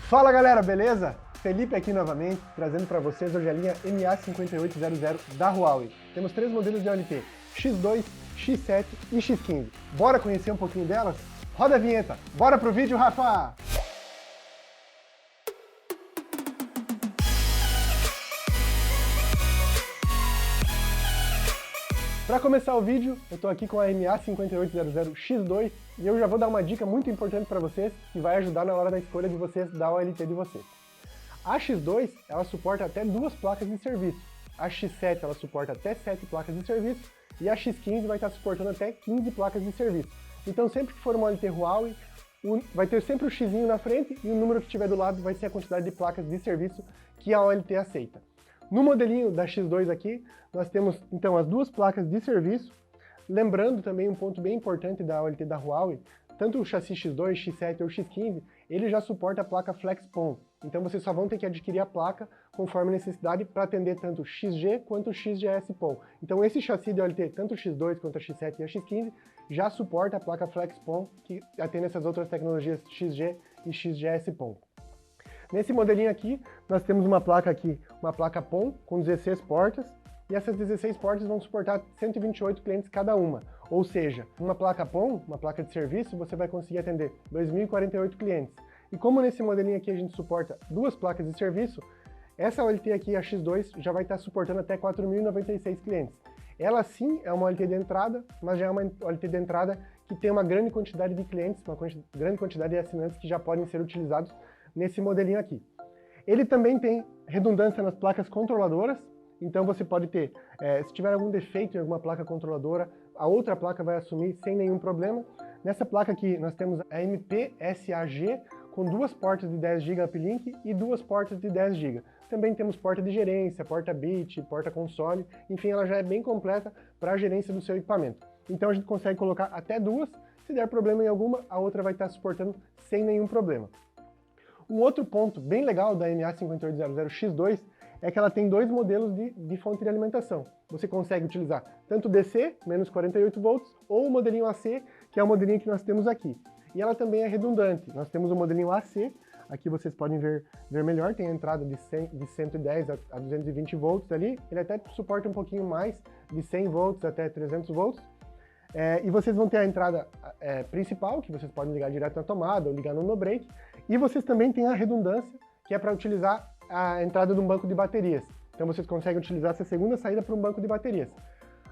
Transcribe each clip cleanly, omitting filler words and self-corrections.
Fala galera, beleza? Felipe aqui novamente, trazendo para vocês hoje a linha MA5800 da Huawei. Temos 3 modelos de OLT, X2, X7 e X15. Bora conhecer um pouquinho delas? Roda a vinheta, bora pro vídeo, Rafa! Para começar o vídeo, eu estou aqui com a MA5800 X2 e eu já vou dar uma dica muito importante para vocês que vai ajudar na hora da escolha de vocês da OLT de vocês. A X2 ela suporta até 2 placas de serviço, a X7 ela suporta até 7 placas de serviço e a X15 vai estar suportando até 15 placas de serviço. Então sempre que for uma OLT Huawei, vai ter sempre o X na frente e o número que tiver do lado vai ser a quantidade de placas de serviço que a OLT aceita. No modelinho da X2 aqui, nós temos então as 2 placas de serviço, lembrando também um ponto bem importante da OLT da Huawei, tanto o chassi X2, X7 ou X15, ele já suporta a placa FlexPON, então vocês só vão ter que adquirir a placa conforme a necessidade para atender tanto o XG quanto o XGS-PON. Então esse chassi de OLT, tanto o X2 quanto a X7 e a X15, já suporta a placa FlexPON, que atende essas outras tecnologias XG e XGS-PON. Nesse modelinho aqui, nós temos uma placa aqui, uma placa PON com 16 portas, e essas 16 portas vão suportar 128 clientes cada uma. Ou seja, uma placa PON, uma placa de serviço, você vai conseguir atender 2.048 clientes. E como nesse modelinho aqui a gente suporta 2 placas de serviço, essa OLT aqui, a X2, já vai estar suportando até 4.096 clientes. Ela sim é uma OLT de entrada, mas já é uma OLT de entrada que tem uma grande quantidade de clientes, uma grande quantidade de assinantes que já podem ser utilizados nesse modelinho aqui. Ele também tem redundância nas placas controladoras, então você pode ter, se tiver algum defeito em alguma placa controladora, a outra placa vai assumir sem nenhum problema. Nessa placa aqui nós temos a MPSAG com 2 portas de 10 GB uplink e 2 portas de 10 GB. Também temos porta de gerência, porta bit, porta console, enfim, ela já é bem completa para a gerência do seu equipamento. Então a gente consegue colocar até 2, se der problema em alguma, a outra vai estar suportando sem nenhum problema. Um outro ponto bem legal da MA5800 X2 é que ela tem 2 modelos de fonte de alimentação. Você consegue utilizar tanto DC, menos 48 volts, ou o modelinho AC, que é o modelinho que nós temos aqui. E ela também é redundante. Nós temos o modelinho AC, aqui vocês podem ver melhor, tem a entrada de 110 a 220 volts ali, ele até suporta um pouquinho mais, de 100 volts até 300 volts. E vocês vão ter a entrada principal, que vocês podem ligar direto na tomada ou ligar no no-break, e vocês também têm a redundância, que é para utilizar a entrada de um banco de baterias. Então vocês conseguem utilizar essa segunda saída para um banco de baterias.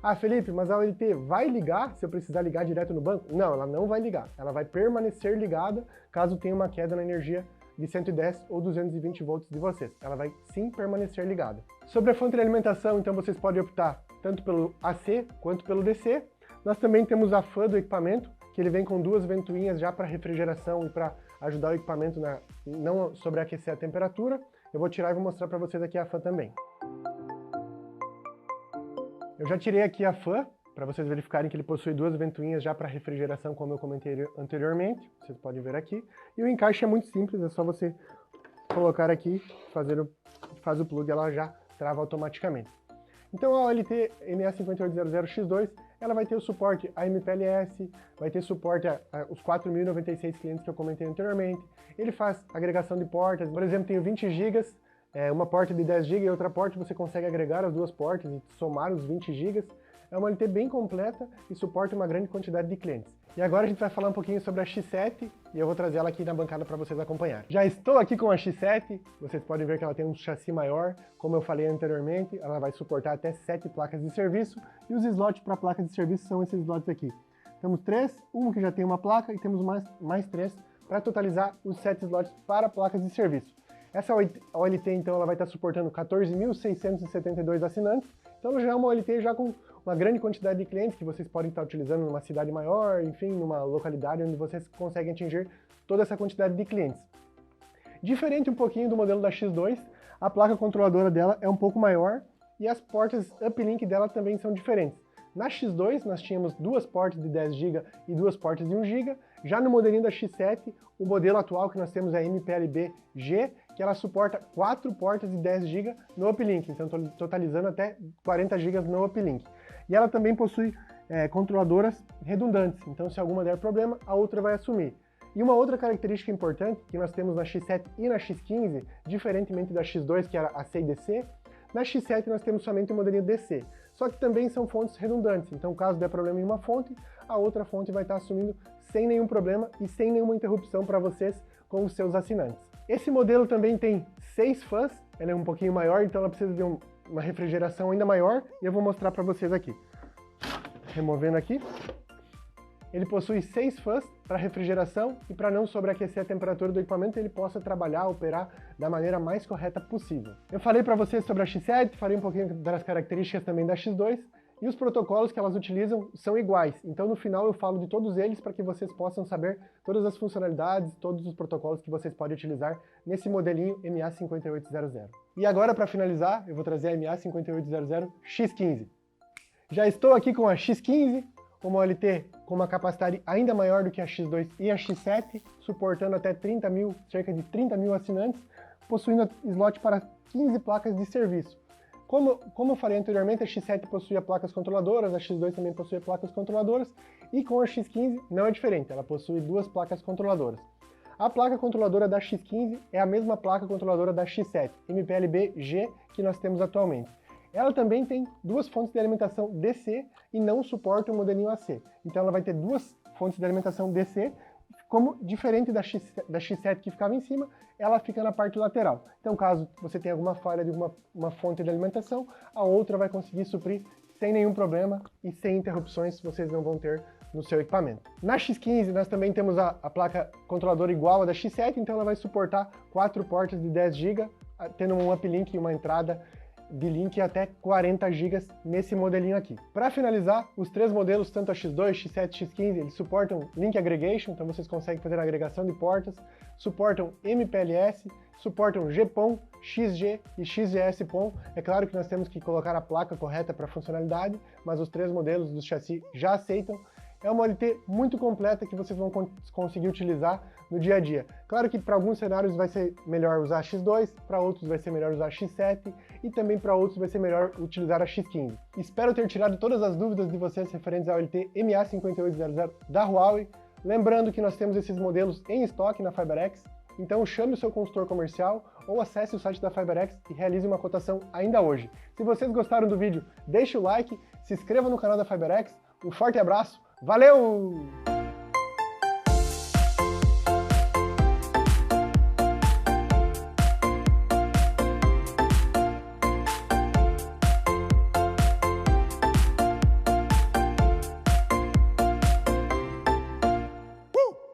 Ah, Felipe, mas a OLT vai ligar se eu precisar ligar direto no banco? Não, ela não vai ligar. Ela vai permanecer ligada caso tenha uma queda na energia de 110 ou 220 volts de vocês. Ela vai sim permanecer ligada. Sobre a fonte de alimentação, então vocês podem optar tanto pelo AC quanto pelo DC. Nós também temos a fan do equipamento, que ele vem com 2 ventoinhas já para refrigeração e para ajudar o equipamento a não sobreaquecer a temperatura. Eu vou tirar e vou mostrar para vocês aqui a fan também. Eu já tirei aqui a fan, para vocês verificarem que ele possui 2 ventoinhas já para refrigeração, como eu comentei anteriormente. Vocês podem ver aqui. E o encaixe é muito simples, é só você colocar aqui, faz o plug, ela já trava automaticamente. Então a OLT MA5800 X2, ela vai ter o suporte a MPLS, vai ter suporte os 4.096 clientes que eu comentei anteriormente. Ele faz agregação de portas, por exemplo, tenho 20 GB, uma porta de 10 GB e outra porta, você consegue agregar as 2 portas e somar os 20 GB. É uma OLT bem completa e suporta uma grande quantidade de clientes. E agora a gente vai falar um pouquinho sobre a X7 e eu vou trazer ela aqui na bancada para vocês acompanharem. Já estou aqui com a X7, vocês podem ver que ela tem um chassi maior, como eu falei anteriormente, ela vai suportar até 7 placas de serviço e os slots para placas de serviço são esses slots aqui. Temos 3, um que já tem uma placa e temos mais 3 para totalizar os 7 slots para placas de serviço. Essa OLT então ela vai estar suportando 14.672 assinantes, então já é uma OLT já com uma grande quantidade de clientes que vocês podem estar utilizando numa cidade maior, enfim, numa localidade onde vocês conseguem atingir toda essa quantidade de clientes. Diferente um pouquinho do modelo da X2, a placa controladora dela é um pouco maior e as portas uplink dela também são diferentes. Na X2 nós tínhamos 2 portas de 10 GB e 2 portas de 1 GB, já no modelinho da X7, o modelo atual que nós temos é a MPLB-G, que ela suporta 4 portas de 10 GB no uplink, então totalizando até 40 GB no uplink. E ela também possui controladoras redundantes, então se alguma der problema, a outra vai assumir. E uma outra característica importante que nós temos na X7 e na X15, diferentemente da X2, que era AC e DC, na X7 nós temos somente o modelinho DC, só que também são fontes redundantes, então caso der problema em uma fonte, a outra fonte vai estar assumindo sem nenhum problema e sem nenhuma interrupção para vocês com os seus assinantes. Esse modelo também tem 6 fãs, ela é um pouquinho maior, então ela precisa de uma refrigeração ainda maior, e eu vou mostrar para vocês aqui. Removendo aqui. Ele possui 6 fãs para refrigeração e para não sobreaquecer a temperatura do equipamento, ele possa trabalhar, operar da maneira mais correta possível. Eu falei para vocês sobre a X7, falei um pouquinho das características também da X2, e os protocolos que elas utilizam são iguais. Então no final eu falo de todos eles para que vocês possam saber todas as funcionalidades, todos os protocolos que vocês podem utilizar nesse modelinho MA5800. E agora, para finalizar, eu vou trazer a MA5800 X15. Já estou aqui com a X15, uma OLT com uma capacidade ainda maior do que a X2 e a X7, suportando até cerca de 30 mil assinantes, possuindo slot para 15 placas de serviço. Como eu falei anteriormente, a X7 possui placas controladoras, a X2 também possui placas controladoras, e com a X15 não é diferente, ela possui 2 placas controladoras. A placa controladora da X15 é a mesma placa controladora da X7, MPLB-G, que nós temos atualmente. Ela também tem 2 fontes de alimentação DC e não suporta o modelinho AC. Então ela vai ter 2 fontes de alimentação DC, como diferente da X7 que ficava em cima, ela fica na parte lateral. Então caso você tenha alguma falha de uma fonte de alimentação, a outra vai conseguir suprir sem nenhum problema e sem interrupções vocês não vão ter no seu equipamento. Na X15 nós também temos a placa controladora igual à da X7, então ela vai suportar 4 portas de 10 GB, tendo um uplink e uma entrada de link até 40 GB nesse modelinho aqui. Para finalizar, os 3 modelos, tanto a X2, X7 e X15, eles suportam Link Aggregation, então vocês conseguem fazer a agregação de portas, suportam MPLS, suportam GPON, XG e XGS-PON. É claro que nós temos que colocar a placa correta para a funcionalidade, mas os 3 modelos do chassi já aceitam. É uma OLT muito completa que vocês vão conseguir utilizar no dia a dia. Claro que para alguns cenários vai ser melhor usar a X2, para outros vai ser melhor usar a X7 e também para outros vai ser melhor utilizar a X15. Espero ter tirado todas as dúvidas de vocês referentes à OLT MA5800 da Huawei. Lembrando que nós temos esses modelos em estoque na FiberX, então chame o seu consultor comercial ou acesse o site da FiberX e realize uma cotação ainda hoje. Se vocês gostaram do vídeo, deixe o like, se inscreva no canal da FiberX, um forte abraço, valeu!